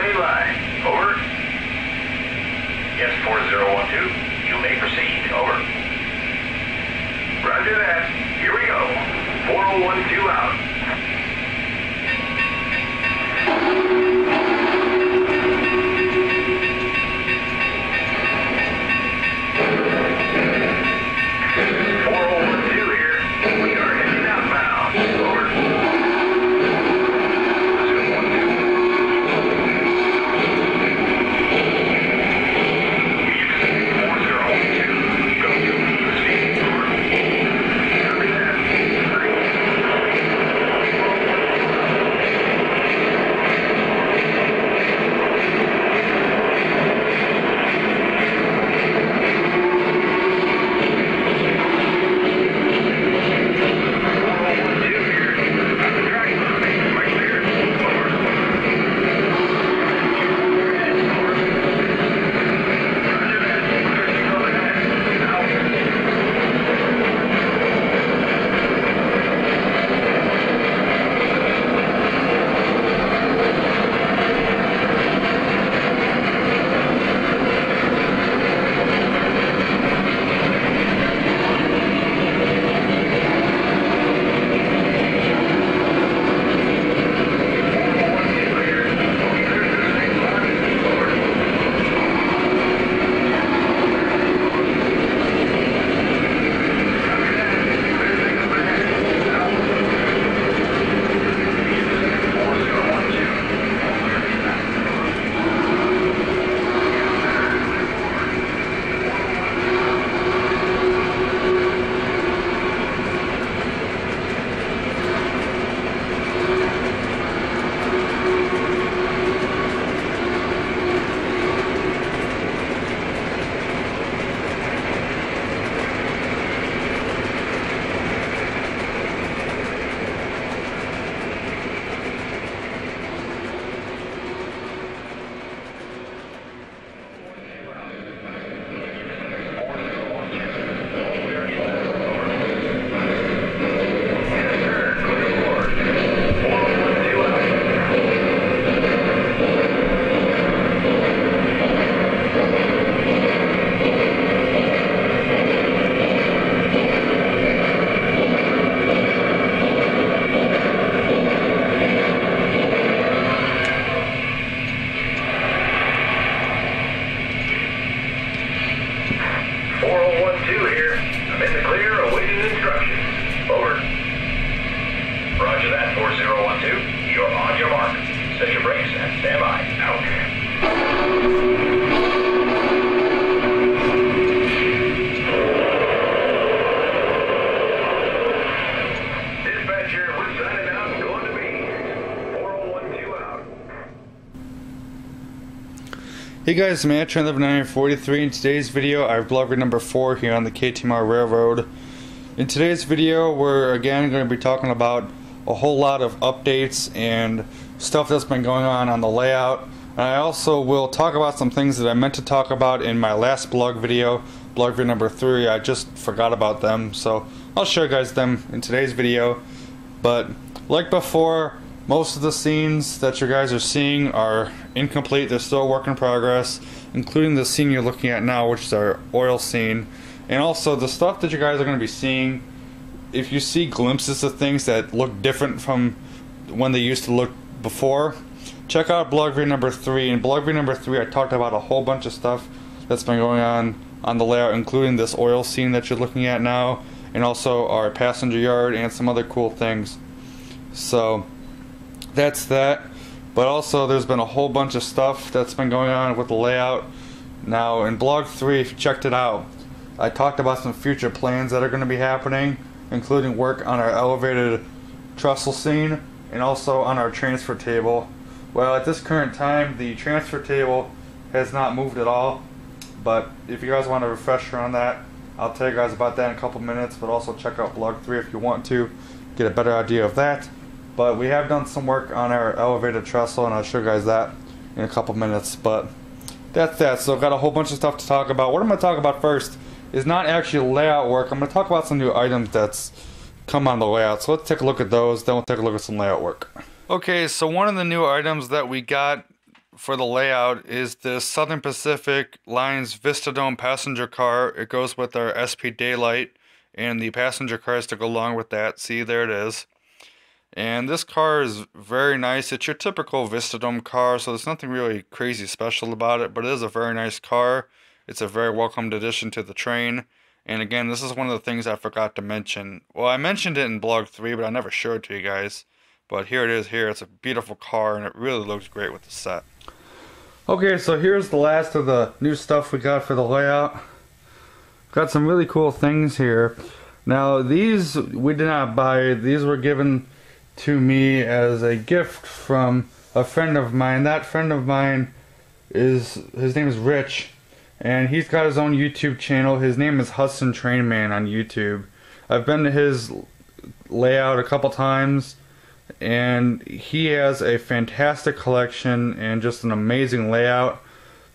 Ready line. Over. Yes, 4012. You may proceed. Over. Roger that. Here we go. 4012 out. Hey guys, Matt, Trend 943. In today's video, I have blogger number 4 here on the KTMR Railroad. In today's video, we're again going to be talking about a whole lot of updates and stuff that's been going on the layout. And I also will talk about some things that I meant to talk about in my last blog video, blogger number 3. I just forgot about them, so I'll show you guys them in today's video. But like before, most of the scenes that you guys are seeing are incomplete. They're still a work in progress, including the scene you're looking at now, which is our oil scene. And also the stuff that you guys are going to be seeing, if you see glimpses of things that look different from when they used to look before, check out blog video number 3. In blog video number 3, I talked about a whole bunch of stuff that's been going on the layout, including this oil scene that you're looking at now, and also our passenger yard and some other cool things. So that's that. But also there's been a whole bunch of stuff that's been going on with the layout. Now in blog 3, if you checked it out, I talked about some future plans that are going to be happening, including work on our elevated trestle scene and also on our transfer table. Well, at this current time, the transfer table has not moved at all, but if you guys want a refresher on that, I'll tell you guys about that in a couple minutes. But also check out blog 3 if you want to get a better idea of that. But we have done some work on our elevated trestle, and I'll show you guys that in a couple minutes. But that's that. So I've got a whole bunch of stuff to talk about. What I'm going to talk about first is not actually layout work. I'm going to talk about some new items that's come on the layout. So let's take a look at those, then we'll take a look at some layout work. Okay, so one of the new items that we got for the layout is this Southern Pacific Lines Vistadome passenger car. It goes with our SP Daylight and the passenger cars to go along with that. See, there it is. And this car is very nice. It's your typical Vistadome car, so there's nothing really crazy special about it, but it is a very nice car. It's a very welcomed addition to the train. And again, this is one of the things I forgot to mention. Well, I mentioned it in Blog 3, but I never showed it to you guys. But here it is here. It's a beautiful car, and it really looks great with the set. Okay, so here's the last of the new stuff we got for the layout. Got some really cool things here. Now, these we did not buy. These were given to me as a gift from a friend of mine. That friend of mine his name is Rich, and he's got his own YouTube channel. His name is Hudson Trainman on YouTube. I've been to his layout a couple times, and he has a fantastic collection and just an amazing layout.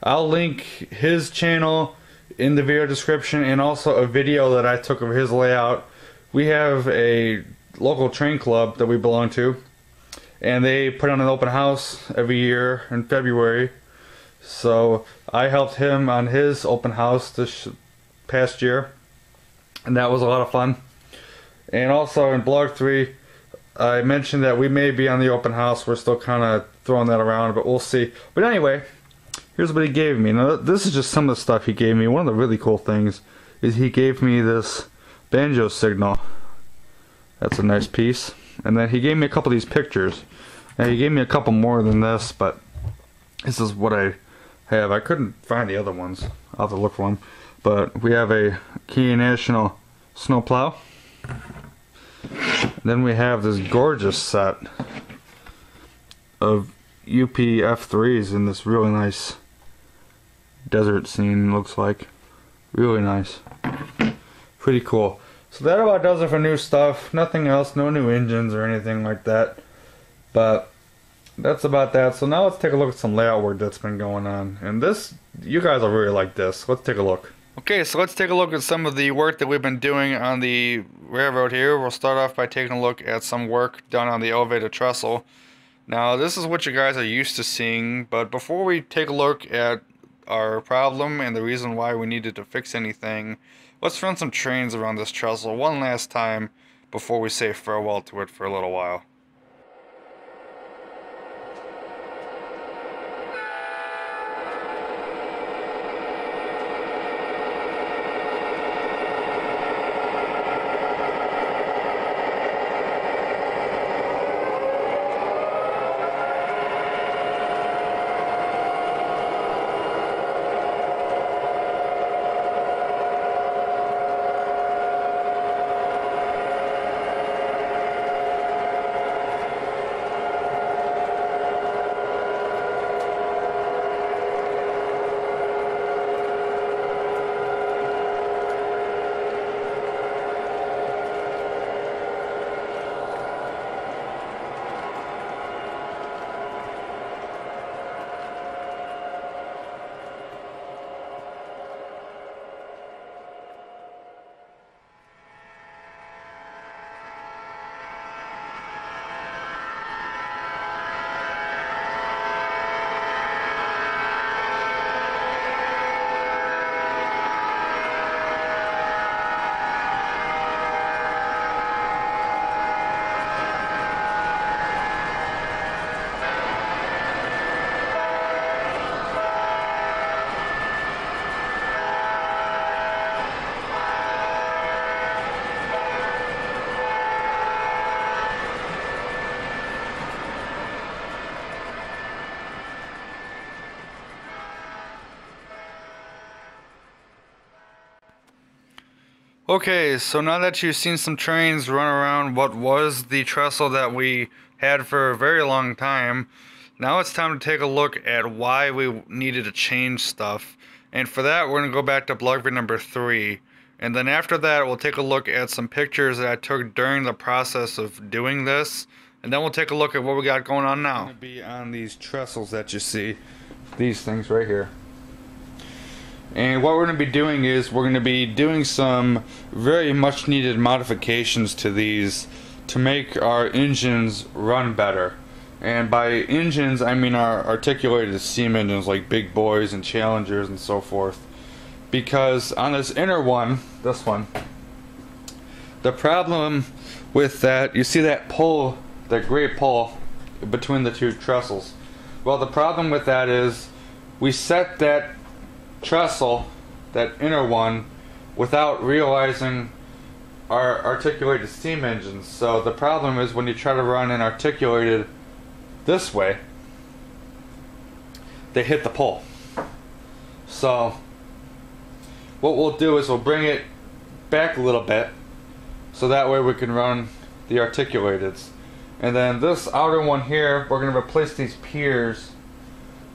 I'll link his channel in the video description, and also a video that I took of his layout. We have a local train club that we belong to, and they put on an open house every year in February. So I helped him on his open house this past year, and that was a lot of fun. And also in Blog 3, I mentioned that we may be on the open house. We're still kind of throwing that around, but we'll see. But anyway, here's what he gave me. Now, this is just some of the stuff he gave me. One of the really cool things is he gave me this banjo signal. That's a nice piece. And then he gave me a couple of these pictures. Now, he gave me a couple more than this, but this is what I have. I couldn't find the other ones. I'll have to look for them. But we have a Key National snowplow. Then we have this gorgeous set of UP F3s in this really nice desert scene, looks like. Really nice. Pretty cool. So that about does it for new stuff. Nothing else, no new engines or anything like that. But that's about that. So now let's take a look at some layout work that's been going on. And this, you guys will really like this. Let's take a look. Okay, so let's take a look at some of the work that we've been doing on the railroad here. We'll start off by taking a look at some work done on the elevated trestle. Now, this is what you guys are used to seeing, but before we take a look at our problem and the reason why we needed to fix anything, let's run some trains around this trestle one last time before we say farewell to it for a little while. Okay, so now that you've seen some trains run around what was the trestle that we had for a very long time, now it's time to take a look at why we needed to change stuff. And for that, we're going to go back to blog video number 3. And then after that, we'll take a look at some pictures that I took during the process of doing this. And then we'll take a look at what we got going on now. It's going to be on these trestles that you see. These things right here. And what we're going to be doing is we're going to be doing some very much needed modifications to these to make our engines run better. And by engines, I mean our articulated steam engines like Big Boys and Challengers and so forth. Because on this inner one, this one, the problem with that, you see that pull, that gray pull between the two trestles. Well, the problem with that is we set that trestle, that inner one, without realizing our articulated steam engines. So the problem is when you try to run an articulated this way, they hit the pole. So what we'll do is we'll bring it back a little bit so that way we can run the articulateds. And then this outer one here, we're going to replace these piers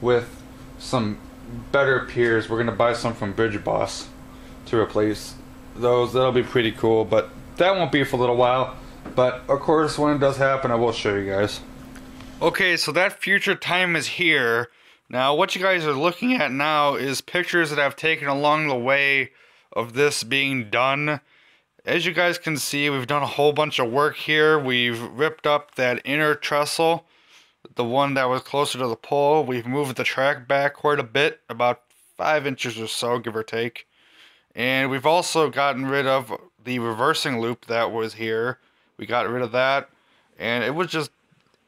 with some better piers. We're going to buy some from Bridge Boss to replace those. That'll be pretty cool, but that won't be for a little while. But of course, when it does happen, I will show you guys. Okay, so that future time is here. Now, what you guys are looking at now is pictures that I've taken along the way of this being done. As you guys can see, we've done a whole bunch of work here. We've ripped up that inner trestle, the one that was closer to the pole. We've moved the track back quite a bit, about 5 inches or so, give or take. And we've also gotten rid of the reversing loop that was here. We got rid of that, and it was just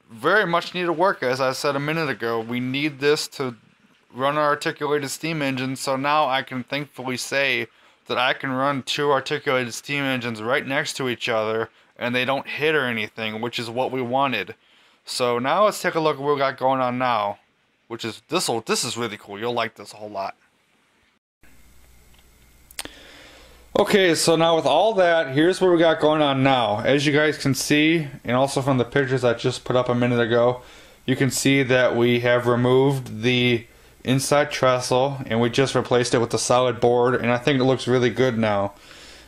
very much needed work. As I said a minute ago, we need this to run our articulated steam engine, so now I can thankfully say that I can run 2 articulated steam engines right next to each other and they don't hit or anything, which is what we wanted. So now let's take a look at what we got going on now, which is this is really cool. You'll like this a whole lot. Okay, so now with all that, here's what we got going on now. As you guys can see, and also from the pictures I just put up a minute ago, you can see that we have removed the inside trestle and we just replaced it with a solid board, and I think it looks really good now.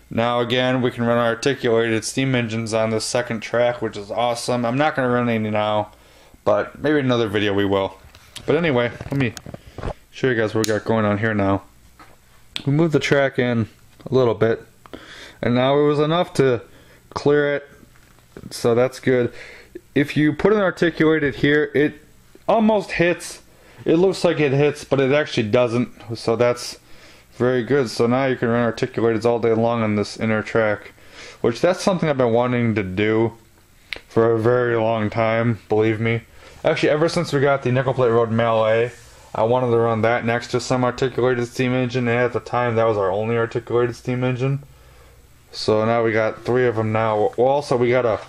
Now again, we can run our articulated steam engines on this second track, which is awesome. I'm not going to run any now, but maybe in another video we will. But anyway, let me show you guys what we got going on here now. We moved the track in a little bit, and now it was enough to clear it, so that's good. If you put an articulated here, it almost hits. It looks like it hits, but it actually doesn't, so that's very good. So now you can run articulateds all day long on this inner track, which that's something I've been wanting to do for a very long time, believe me. Actually, ever since we got the Nickel Plate Road Mallet, I wanted to run that next to some articulated steam engine, and at the time that was our only articulated steam engine. So now we got 3 of them now. Well, also we got a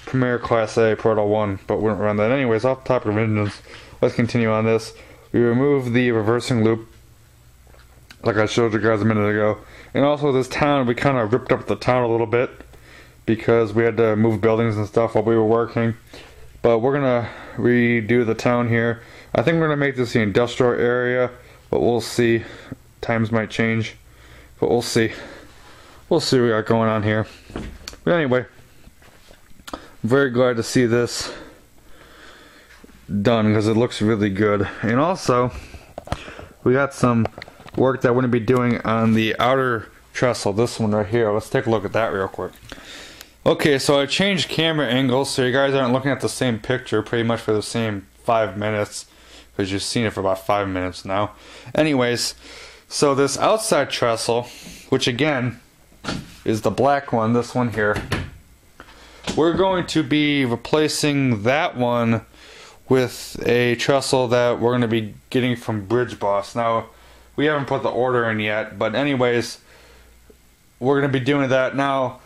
Premier Class A Proto 1, but we wouldn't run that. Anyways, off the topic of engines, let's continue on this. We removed the reversing loop, like I showed you guys a minute ago. And also this town, we kind of ripped up the town a little bit because we had to move buildings and stuff while we were working. But we're gonna redo the town here. I think we're gonna make this the industrial area, but we'll see. Times might change, but we'll see. We'll see what we got going on here. But anyway, I'm very glad to see this done because it looks really good. And also, we got some work that we're gonna be doing on the outer trestle, this one right here. Let's take a look at that real quick. Okay, so I changed camera angles so you guys aren't looking at the same picture pretty much for the same 5 minutes, because you've seen it for about 5 minutes now. Anyways, so this outside trestle, which again is the black one, this one here, we're going to be replacing that one with a trestle that we're going to be getting from Bridge Boss. Now, we haven't put the order in yet, but anyways, we're going to be doing that. Now,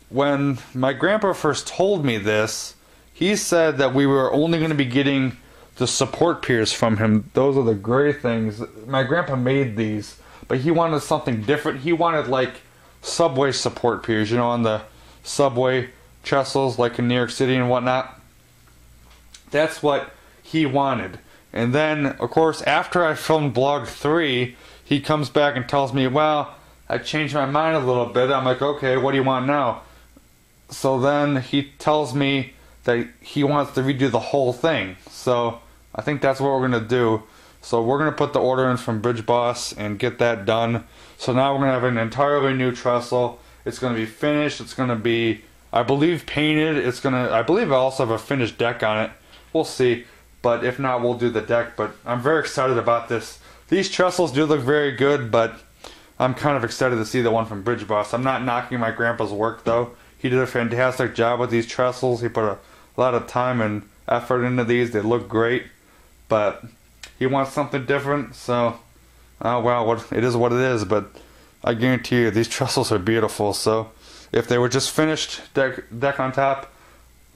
when my grandpa first told me this, he said that we were only going to be getting the support piers from him. Those are the gray things. My grandpa made these, but he wanted something different. He wanted like subway support piers, you know, on the subway trestles like in New York City and whatnot. That's what he wanted. And then, of course, after I filmed Vlog 3, he comes back and tells me, well, I changed my mind a little bit. I'm like, okay, what do you want now? So then he tells me that he wants to redo the whole thing. So I think that's what we're going to do. So we're going to put the order in from Bridge Boss and get that done. So now we're going to have an entirely new trestle. It's going to be finished. It's going to be, I believe, painted. It's going to, I believe I also have a finished deck on it. We'll see. But if not, we'll do the deck. But I'm very excited about this. These trestles do look very good, but I'm kind of excited to see the one from Bridge Boss. I'm not knocking my grandpa's work though. He did a fantastic job with these trestles. He put a lot of time and effort into these. They look great, but he wants something different, so well, it is what it is. But I guarantee you these trestles are beautiful. So if they were just finished deck on top,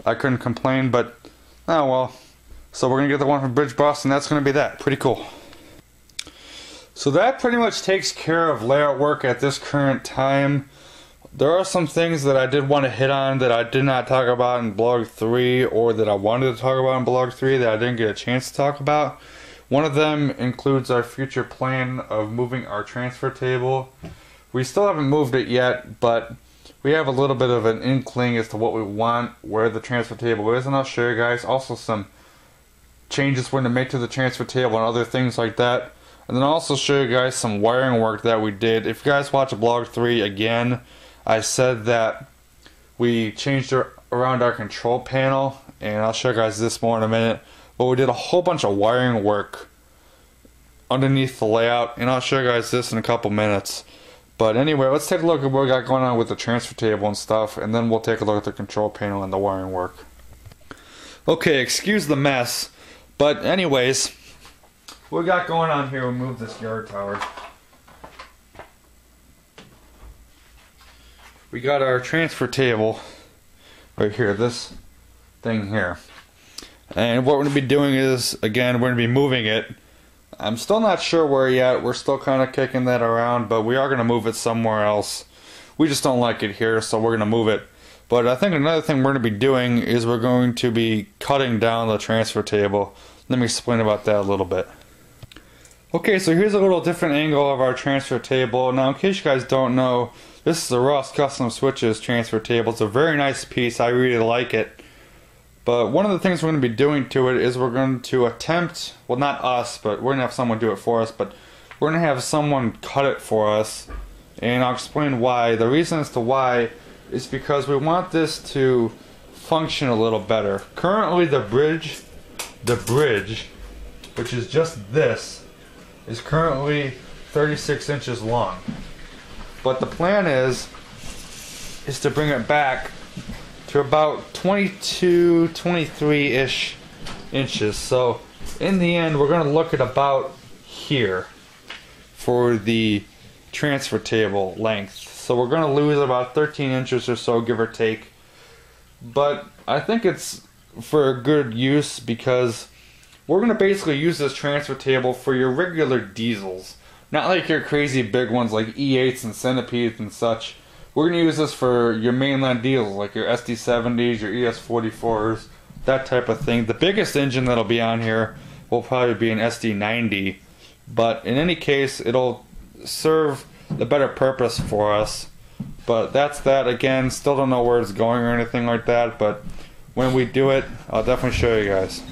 I couldn't complain, but oh well. So we're gonna get the one from Bridge Boss, and that's gonna be that. Pretty cool. So that pretty much takes care of layout work at this current time. There are some things that I did want to hit on that I did not talk about in blog 3, or that I wanted to talk about in blog 3 that I didn't get a chance to talk about. One of them includes our future plan of moving our transfer table. We still haven't moved it yet, but we have a little bit of an inkling as to what we want, where the transfer table is, and I'll show you guys also some changes we're going to make to the transfer table and other things like that. And then I'll also show you guys some wiring work that we did. If you guys watch blog 3 again, I said that we changed around our control panel, and I'll show you guys this more in a minute. But we did a whole bunch of wiring work underneath the layout, and I'll show you guys this in a couple minutes. But anyway, let's take a look at what we got going on with the transfer table and stuff, and then we'll take a look at the control panel and the wiring work. Okay, excuse the mess, but anyways, what we got going on here, we move this yard tower. We got our transfer table right here, this thing here. And what we're going to be doing is, again, we're going to be moving it. I'm still not sure where yet. We're still kind of kicking that around, but we are going to move it somewhere else. We just don't like it here, so we're going to move it. But I think another thing we're going to be doing is we're going to be cutting down the transfer table. Let me explain about that a little bit. Okay, so here's a little different angle of our transfer table. Now, in case you guys don't know, this is a Ross Custom Switches transfer table. It's a very nice piece. I really like it. But one of the things we're going to be doing to it is we're going to attempt, well, not us, but we're going to have someone do it for us, but we're going to have someone cut it for us. And I'll explain why. The reason as to why is because we want this to function a little better. Currently, the bridge, which is just this, is currently 36 inches long. But the plan is to bring it back to about 22, 23-ish inches. So in the end, we're going to look at about here for the transfer table length. So we're going to lose about 13 inches or so, give or take. But I think it's for a good use because we're going to basically use this transfer table for your regular diesels. Not like your crazy big ones like E8s and Centipedes and such. We're going to use this for your mainline diesels like your SD70s, your ES44s, that type of thing. The biggest engine that'll be on here will probably be an SD90. But in any case, it'll serve the better purpose for us. But that's that. Again, still don't know where it's going or anything like that. But when we do it, I'll definitely show you guys.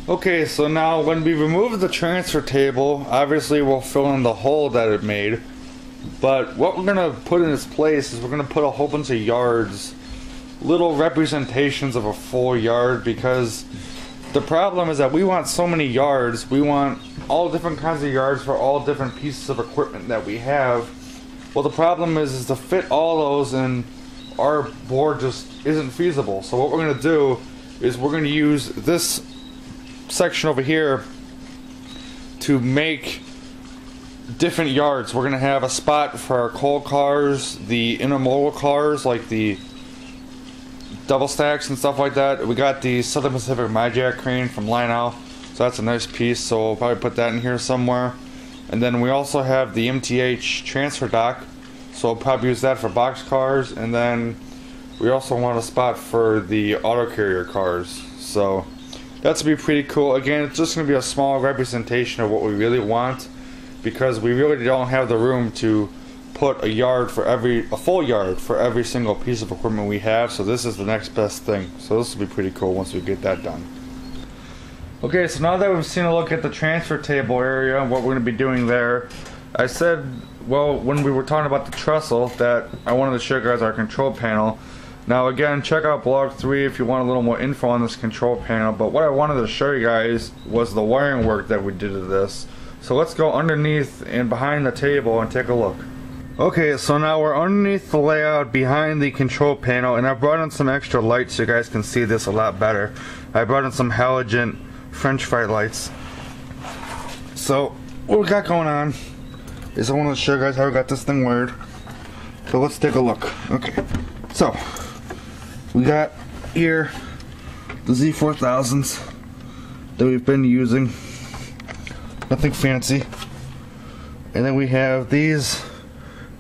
Okay, so now when we remove the transfer table, obviously we'll fill in the hole that it made. But what we're going to put in its place is we're going to put a whole bunch of yards, little representations of a full yard, because the problem is that we want so many yards. We want all different kinds of yards for all different pieces of equipment that we have. Well, the problem is to fit all those, and our board just isn't feasible. So what we're going to do is we're going to use this section over here to make different yards. We're going to have a spot for our coal cars, the intermodal cars like the double stacks and stuff like that. We got the Southern Pacific MyJack crane from Lionel, so that's a nice piece, so we'll probably put that in here somewhere. And then we also have the MTH transfer dock, so we'll probably use that for box cars. And then we also want a spot for the auto carrier cars, so that's going to be pretty cool. Again, it's just going to be a small representation of what we really want, because we really don't have the room to put a full yard for every single piece of equipment we have. So this is the next best thing. So this will be pretty cool once we get that done. Okay, so now that we've seen a look at the transfer table area and what we're going to be doing there, I said, well, when we were talking about the trestle, that I wanted to show you guys our control panel. Now again, check out blog 3 if you want a little more info on this control panel, but what I wanted to show you guys was the wiring work that we did to this. So let's go underneath and behind the table and take a look. Okay, so now we're underneath the layout behind the control panel, and I brought in some extra lights so you guys can see this a lot better. I brought in some halogen French fry lights. So what we got going on is I want to show you guys how we got this thing wired. So let's take a look. Okay, so we got here the Z4000s that we've been using. Nothing fancy. And then we have these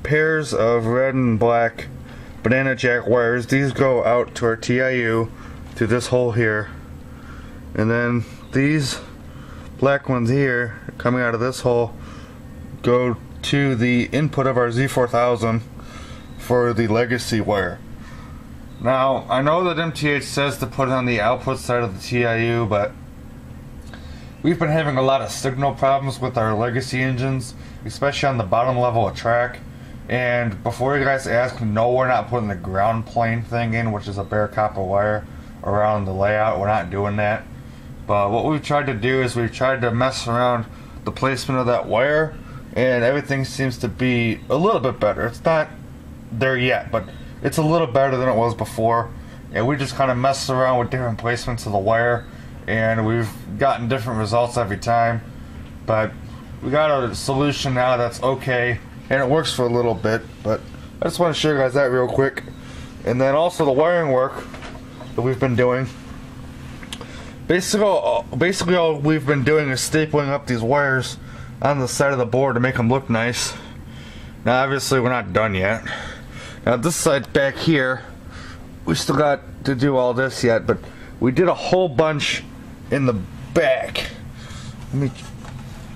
pairs of red and black banana jack wires. These go out to our TIU through this hole here. And then these black ones here coming out of this hole go to the input of our Z4000 for the legacy wire. Now, I know that MTH says to put it on the output side of the TIU, but we've been having a lot of signal problems with our legacy engines, especially on the bottom level of track. And before you guys ask, no, we're not putting the ground plane thing in, which is a bare copper wire around the layout. We're not doing that. But what we've tried to do is we've tried to mess around the placement of that wire, and everything seems to be a little bit better. It's not there yet, but it's a little better than it was before. And we just kind of messed around with different placements of the wire, and we've gotten different results every time. But we got a solution now that's okay, and it works for a little bit. But I just want to show you guys that real quick. And then also the wiring work that we've been doing. Basically all we've been doing is stapling up these wires on the side of the board to make them look nice. Now obviously we're not done yet. Now this side back here, we still got to do all this yet, but we did a whole bunch in the back. Let me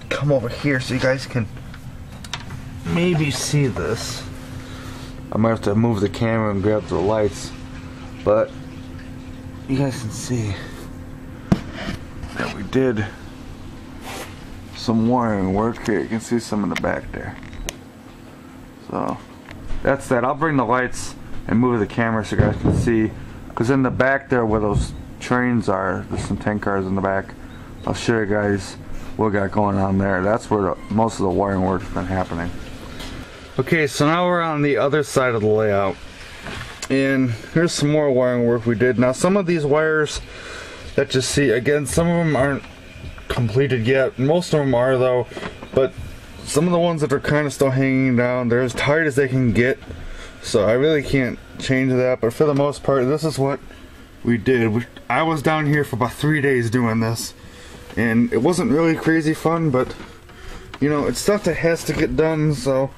come over here so you guys can maybe see this. I might have to move the camera and grab the lights, but you guys can see that we did some wiring work here. You can see some in the back there. So that's that. I'll bring the lights and move the camera so you guys can see, because in the back there where those trains are, there's some tank cars in the back. I'll show you guys what we got going on there. That's where most of the wiring work's been happening. Okay, so now we're on the other side of the layout, and here's some more wiring work we did. Now some of these wires that you see, again, some of them aren't completed yet. Most of them are though, but some of the ones that are kind of still hanging down, they're as tight as they can get, so I really can't change that. But for the most part, this is what we did. I was down here for about 3 days doing this, and it wasn't really crazy fun, but you know, it's stuff that has to get done, so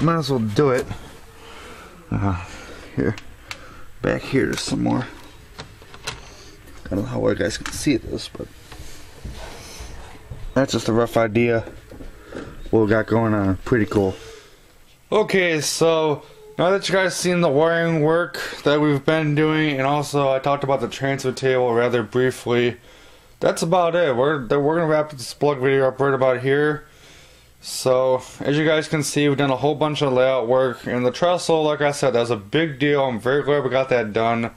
might as well do it. Here, back here, there's some more. I don't know how well you guys can see this, but that's just a rough idea what we got going on. Pretty cool. Okay, so now that you guys seen the wiring work that we've been doing, and also I talked about the transfer table rather briefly, that's about it. We're gonna wrap this plug video up right about here. So as you guys can see, we've done a whole bunch of layout work, and the trestle, like I said, that was a big deal. I'm very glad we got that done.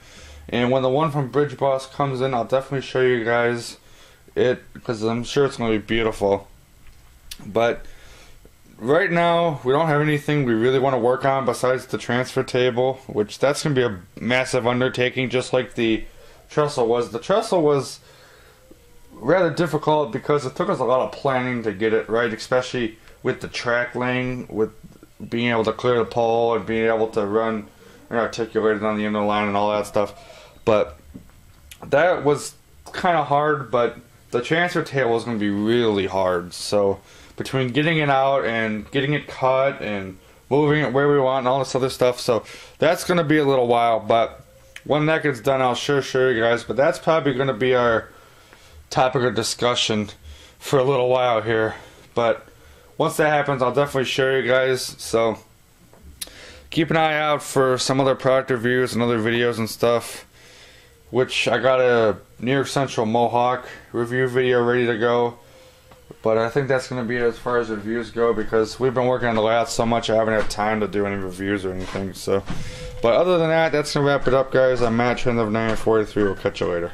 And when the one from Bridge Boss comes in, I'll definitely show you guys it, because I'm sure it's going to be beautiful. But right now, we don't have anything we really want to work on besides the transfer table, which that's going to be a massive undertaking, just like the trestle was. The trestle was rather difficult because it took us a lot of planning to get it right, especially with the track laying, with being able to clear the pole and being able to run and articulate it on the inner line and all that stuff. But that was kind of hard, but the transfer table is going to be really hard. So between getting it out and getting it cut and moving it where we want and all this other stuff, so that's going to be a little while. But when that gets done, I'll sure show you guys. But that's probably going to be our topic of discussion for a little while here. But once that happens, I'll definitely show you guys. So keep an eye out for some other product reviews and other videos and stuff, which I got a New York Central Mohawk review video ready to go. But I think that's going to be as far as reviews go, because we've been working on the layout so much I haven't had time to do any reviews or anything. So But other than that, that's going to wrap it up, guys. I'm Matt, trend of 943. We'll catch you later.